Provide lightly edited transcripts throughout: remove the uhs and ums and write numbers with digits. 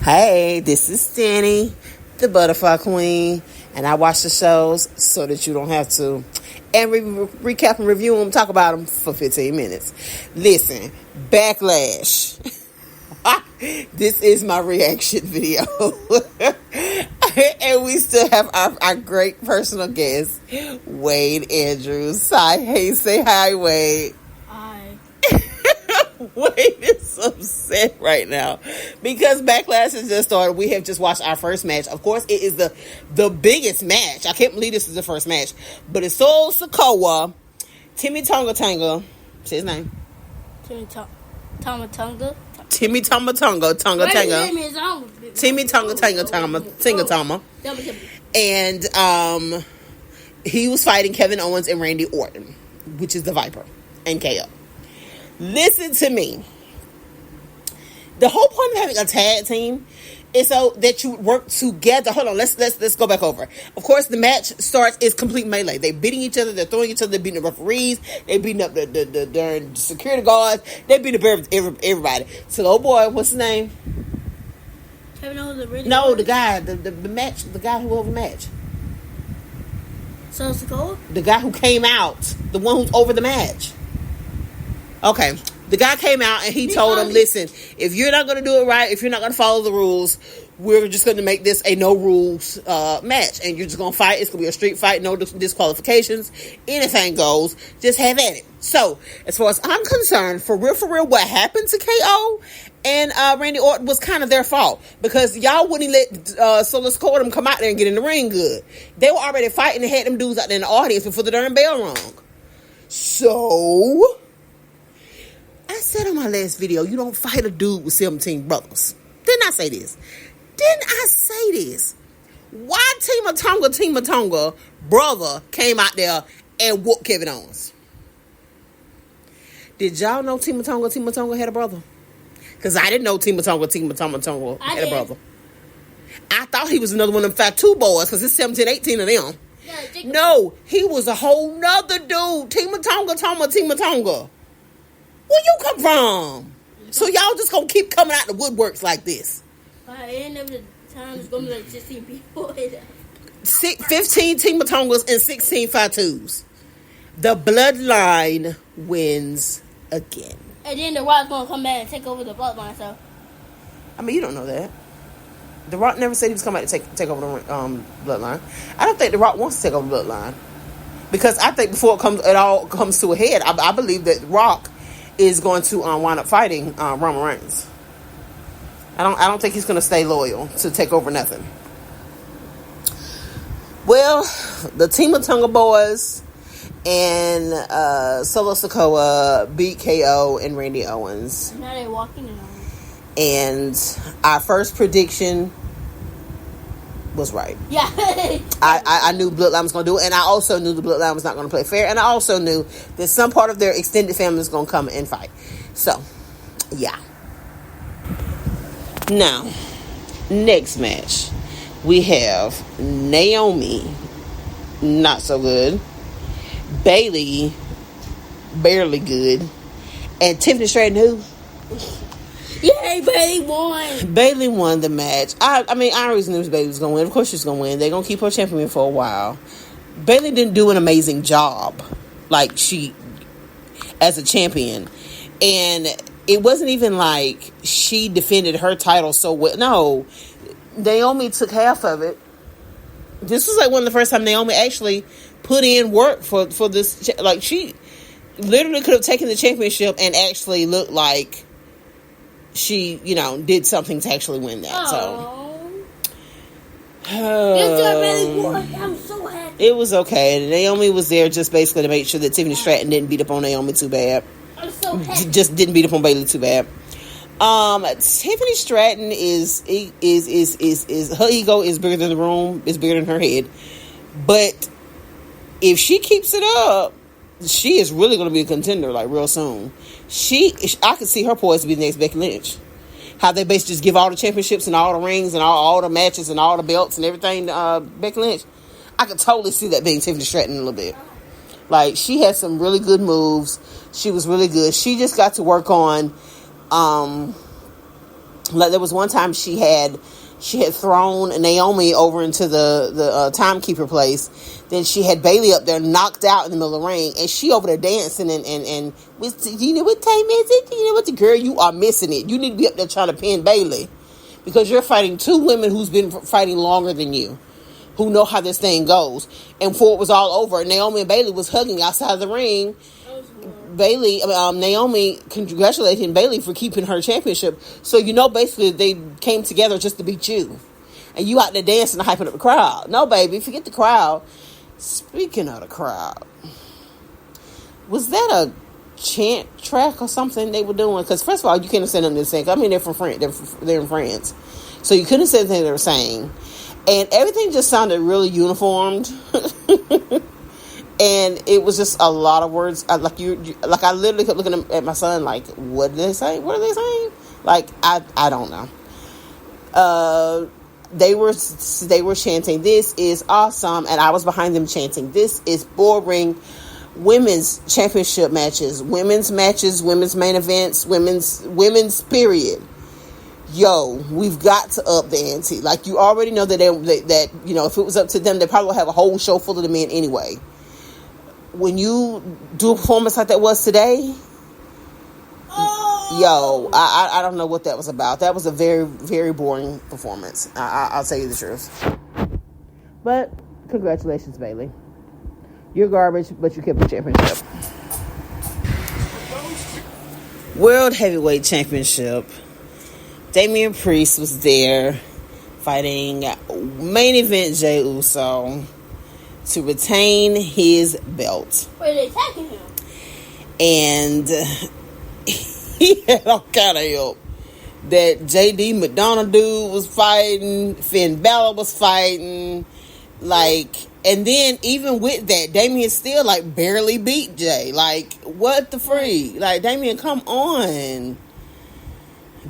Hey, this is Danny, the Butterfly Queen, and I watch the shows so that you don't have to. And recap and review them, talk about them for 15 minutes. Listen, Backlash. This is my reaction video. And we still have our great personal guest, Wade Andrews. Hi, hey, say hi, Wade. Wade is upset right now because Backlash has just started. We have just watched our first match. Of course, it is the biggest match. I can't believe this is the first match, but it's Solo Sikoa, Timmy Tonga Tanga. Say his name. Timmy Tonga Tanga. Timmy Tonga Tanga Tonga Tanga. Timmy Tonga Tanga Tinga Tama. And he was fighting Kevin Owens and Randy Orton, which is the Viper and KO. Listen to me. The whole point of having a tag team is so that you work together. Hold on, let's go back over. Of course, the match starts is complete melee. They're beating each other, they're throwing each other, they're beating the referees, they're beating up the darn security guards, they're beating up everybody. So, oh boy, what's his name? Kevin Owens the Randy. No, the guy, the match, the guy who overmatched. So Sikoa? The guy who came out, the one who's over the match. Okay, the guy came out and he told him, listen, if you're not going to do it right, if you're not going to follow the rules, we're just going to make this a no rules match. And you're just going to fight. It's going to be a street fight, no disqualifications. Anything goes. Just have at it. So, as far as I'm concerned, for real, what happened to KO and Randy Orton was kind of their fault. Because y'all wouldn't let Solo Sikoa come out there and get in the ring good. They were already fighting and had them dudes out there in the audience before the darn bell rung. So I said on my last video, you don't fight a dude with 17 brothers. Didn't I say this? Why Tima Tonga brother came out there and whooped Kevin Owens? Did y'all know Tima Tonga had a brother? Because I didn't know Tima Tonga had a brother. I thought he was another one of them Fatu boys because it's 17, 18 of them. Yeah, no, he was a whole nother dude. Tima Tonga. Where you come from? So y'all just gonna keep coming out the woodworks like this? By the end of the time, it's gonna be like 16 people. 15 Tima Tongas and 16 Fatus. The bloodline wins again. And then The Rock's gonna come back and take over the bloodline. So, I mean, you don't know that. The Rock never said he was coming back to take over the bloodline. I don't think The Rock wants to take over the bloodline because I think before it all comes to a head, I believe that Rock is going to wind up fighting Roman Reigns. I don't think he's going to stay loyal to take over nothing. Well, the Tima Tonga boys and Solo Sikoa beat KO and Randy Owens. And now they're walking in. And our first prediction was right. Yeah. I knew Bloodline was going to do it, and I also knew the Bloodline was not going to play fair, and I also knew that some part of their extended family was going to come and fight. So, yeah. Now, next match, we have Naomi, not so good, Bayley, barely good, and Tiffany Stratton, who? Yay, Bayley won. Bayley won the match. I always knew Bayley was going to win. Of course she's going to win. They're going to keep her champion for a while. Bayley didn't do an amazing job like she as a champion. And it wasn't even like she defended her title so well. No, Naomi took half of it. This was like one of the first time Naomi actually put in work for this. Like, she literally could have taken the championship and actually looked like she, did something to actually win that. I'm so happy. It was okay. And Naomi was there just basically to make sure that Tiffany Stratton didn't beat up on Naomi too bad. I'm so happy. Just didn't beat up on Bayley too bad. Tiffany Stratton is her ego is bigger than the room, is bigger than her head. But if she keeps it up, she is really going to be a contender like real soon. I could see her poised to be the next Becky Lynch. How they basically just give all the championships and all the rings and all the matches and all the belts and everything to Becky Lynch. I could totally see that being Tiffany Stratton a little bit. Like, she had some really good moves. She was really good. She just got to work on Like there was one time she had thrown Naomi over into the timekeeper place. Then she had Bailey up there knocked out in the middle of the ring, and she over there dancing and you know what time is it? You know what, the girl, you are missing it. You need to be up there trying to pin Bailey because you're fighting two women who's been fighting longer than you, who know how this thing goes. And before it was all over, Naomi and Bailey was hugging outside the ring. Naomi congratulating Bailey for keeping her championship. So basically they came together just to beat you, and you out there dancing and hyping up the crowd. No, baby, forget the crowd. Speaking of the crowd, was that a chant track or something they were doing? Because first of all, you can't say nothing to say. I mean, they're from France. They're in France, so you couldn't say anything they were saying, and everything just sounded really uniformed. And it was just a lot of words. I literally kept looking at my son like, what did they say? What are they saying? Like, I don't know. They were chanting, "This is awesome," and I was behind them chanting, "This is boring." Women's championship matches, women's main events, women's period. Yo, we've got to up the ante. Like, you already know that if it was up to them, they probably would have a whole show full of the men anyway. When you do a performance like that was today, yo, I don't know what that was about. That was a very, very boring performance. I'll tell you the truth. But congratulations, Bailey. You're garbage, but you kept the championship. World Heavyweight Championship. Damian Priest was there fighting main event Jey Uso to retain his belt. Were they attacking him? And he had all kind of help. That JD McDonough dude was fighting, Finn Balor was fighting, and then even with that, Damian still barely beat Jay. What the freak? Damian, come on.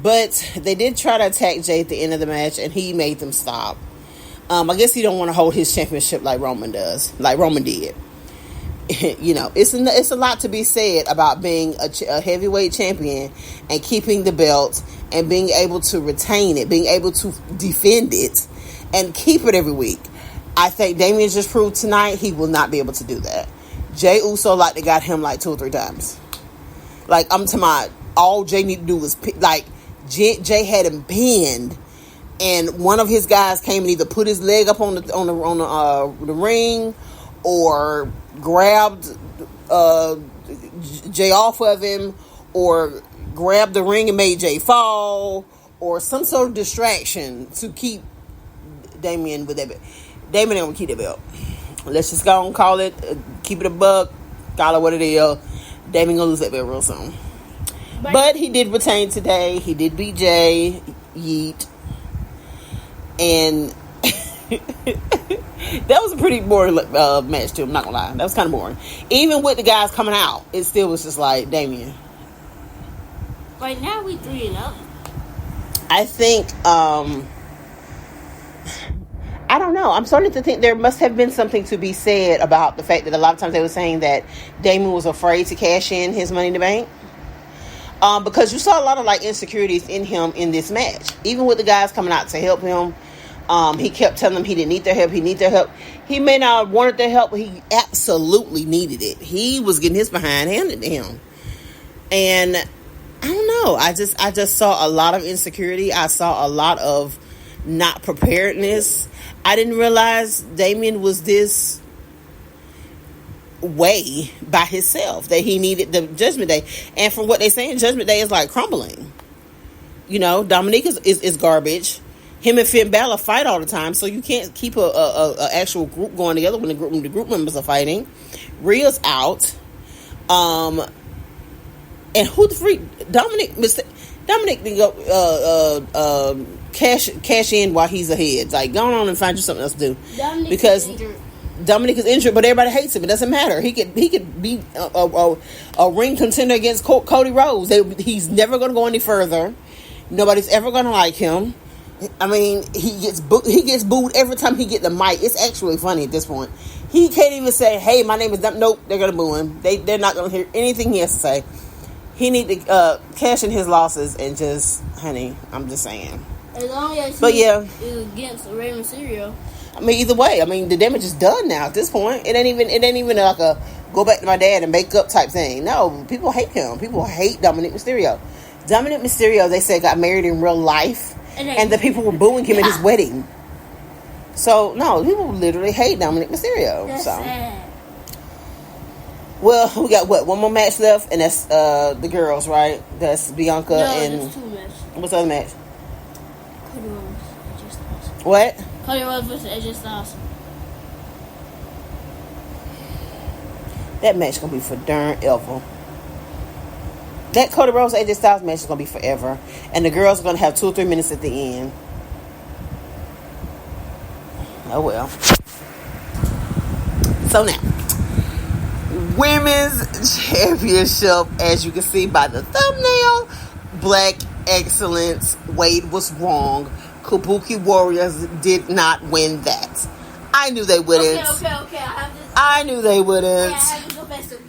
But they did try to attack Jay at the end of the match, and he made them stop. I guess he don't want to hold his championship like Roman does, like Roman did. It's a lot to be said about being a heavyweight champion and keeping the belt and being able to retain it, being able to defend it and keep it every week. I think Damian just proved tonight he will not be able to do that. Jey Uso they got him 2 or 3 times. I'm talking about all Jay need to do was Jay had him pinned. And one of his guys came and either put his leg up on the ring, or grabbed Jay off of him, or grabbed the ring and made Jay fall, or some sort of distraction to keep Damian with that belt. Damian didn't want to keep that belt. Let's just go and call it, keep it a buck, call it what it is. Damian gonna lose that belt real soon. But he did retain today. He did beat Jay. Yeet. And that was a pretty boring match too. I'm not gonna lie, that was kind of boring. Even with the guys coming out, it still was just Damian. Right now we 3-0. I think I don't know. I'm starting to think there must have been something to be said about the fact that a lot of times they were saying that Damian was afraid to cash in his Money in the Bank. Because you saw a lot of insecurities in him in this match. Even with the guys coming out to help him, he kept telling them he didn't need their help. He needed their help. He may not have wanted their help, but he absolutely needed it. He was getting his behind handed to him. And I don't know. I just saw a lot of insecurity. I saw a lot of not preparedness. I didn't realize Damian was this way by himself, that he needed the Judgment Day. And from what they're saying, Judgment Day is crumbling. Dominique is garbage. Him and Finn Balor fight all the time, so you can't keep a actual group going together when the group members are fighting. Rhea's out. And who the freak? Dominic didn't go cash in while he's ahead. Go on and find you something else to do. Because Dominic is injured, but everybody hates him. It doesn't matter. He could be a ring contender against Cody Rhodes. He's never going to go any further. Nobody's ever going to like him. I mean, he gets booed every time he get the mic. It's actually funny at this point. He can't even say, "Hey, my name is..." Nope, they're going to boo him. They're not going to hear anything he has to say. He need to cash in his losses and just, honey, I'm just saying. As long as But he yeah, is against Rey Mysterio. I mean, either way, I mean, the damage is done now at this point. It ain't even like a go back to my dad and make up type thing. No, people hate him. People hate Dominic Mysterio. Dominic Mysterio, they said, got married in real life, and the people were booing him at his wedding. So no, people literally hate Dominic Mysterio. That's sad. Well, we got one more match left, and that's the girls, right? That's Bianca and there's 2 matches. What's the other match? Cody Rhodes, AJ Styles. What? Cody Rhodes versus AJ Styles. That match gonna be for darn ever. That Cody Rhodes AJ Styles match is gonna be forever, and the girls are gonna have 2 or 3 minutes at the end. Oh well. So now, Women's Championship, as you can see by the thumbnail, Black Excellence. Wade was wrong. Kabuki Warriors did not win that. I knew they wouldn't. Okay. I knew they wouldn't. I have to go back something.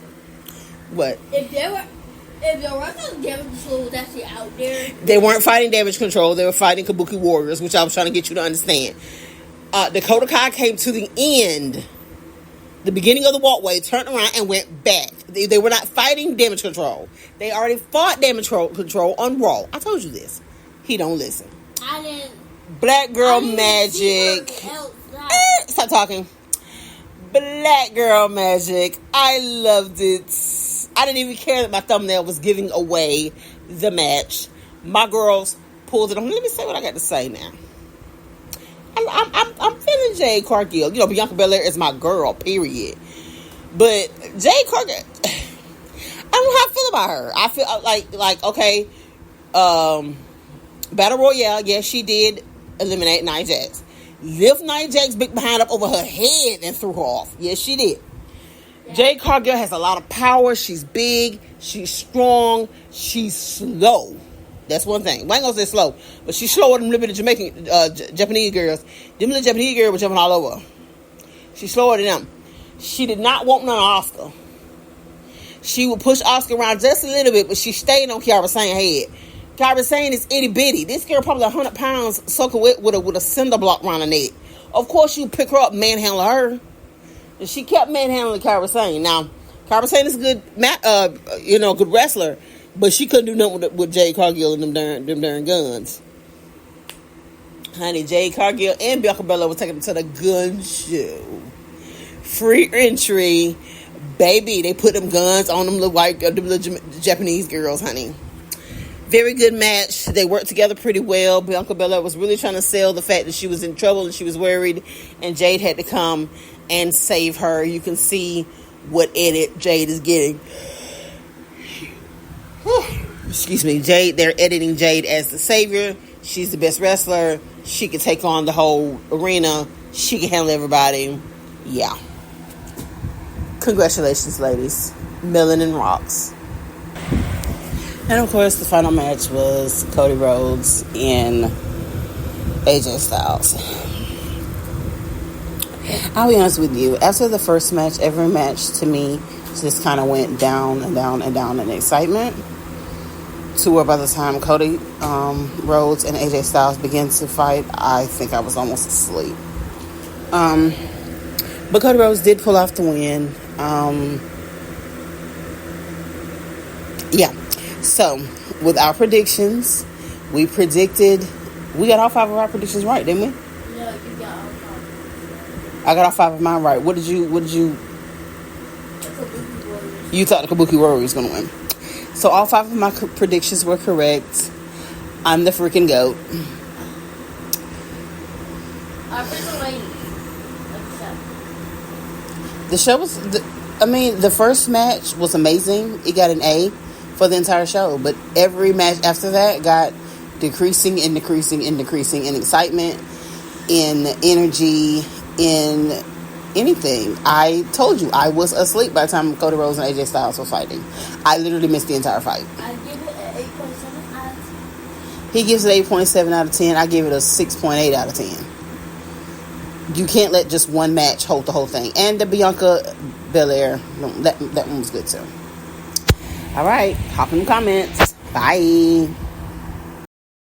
What? If the Russell Damage Control was actually out there, They weren't fighting Damage Control. They were fighting Kabuki Warriors, which I was trying to get you to understand. Dakota Kai came to the end, the beginning of the walkway, turned around and went back. They were not fighting Damage Control. They already fought Damage Control on Raw. I told you this. He don't listen. I didn't. Black Girl I didn't Magic. see her outside. Stop talking. Black Girl Magic. I loved it. I didn't even care that my thumbnail was giving away the match. My girls pulled it on. Let me say what I got to say now. I'm feeling Jade Cargill. You know, Bianca Belair is my girl, period. But Jade Cargill, I don't know how I feel about her. I feel like okay, Battle Royale, yes, she did eliminate Nia Jax. Lift Nia Jax big behind up over her head and threw her off. Yes, she did. Yeah. Jade Cargill has a lot of power. She's big. She's strong. She's slow. That's one thing. I ain't gonna say slow, but she's slower than little Jamaican, Japanese girls. Them little Japanese girls were jumping all over. She's slower than them. She did not want none of Asuka. She would push Asuka around just a little bit, but she stayed on Kiara Sane's head. Kiara Sane is itty bitty. This girl probably 100 pounds, soaking wet with a cinder block around her neck. Of course, you pick her up, manhandle her. And she kept manhandling Kiara Sane. Now, Kiara Sane is a good, good wrestler. But she couldn't do nothing with Jade Cargill and them darn guns. Honey, Jade Cargill and Bianca Belair were taking them to the gun show. Free entry. Baby, they put them guns on them little Japanese girls, honey. Very good match. They worked together pretty well. Bianca Belair was really trying to sell the fact that she was in trouble and she was worried. And Jade had to come and save her. You can see what edit Jade is getting. Excuse me, Jade. They're editing Jade as the savior. She's the best wrestler. She can take on the whole arena. She can handle everybody. Yeah. Congratulations, ladies. Melanin rocks. And of course, the final match was Cody Rhodes and AJ Styles. I'll be honest with you. After the first match, every match to me just kind of went down and down and down in excitement. To where by the time Cody Rhodes and AJ Styles began to fight, I think I was almost asleep. But Cody Rhodes did pull off the win. Yeah. So, with our predictions, we got all 5 of our predictions right, didn't we? No, you got all 5. I got all 5 of mine right. What did you? You thought the Kabuki Warriors was going to win. So all 5 of my predictions were correct. I'm the freaking GOAT. The show was, the first match was amazing. It got an A for the entire show. But every match after that got decreasing in excitement, in energy, in anything. I told you I was asleep by the time Cody Rhodes and AJ Styles were fighting. I literally missed the entire fight. I give it an 8.7 out of 10. He gives it 8.7 out of 10. I give it a 6.8 out of 10. You can't let just one match hold the whole thing. And the Bianca Belair, that one was good too. All right. Talk in the comments. Bye.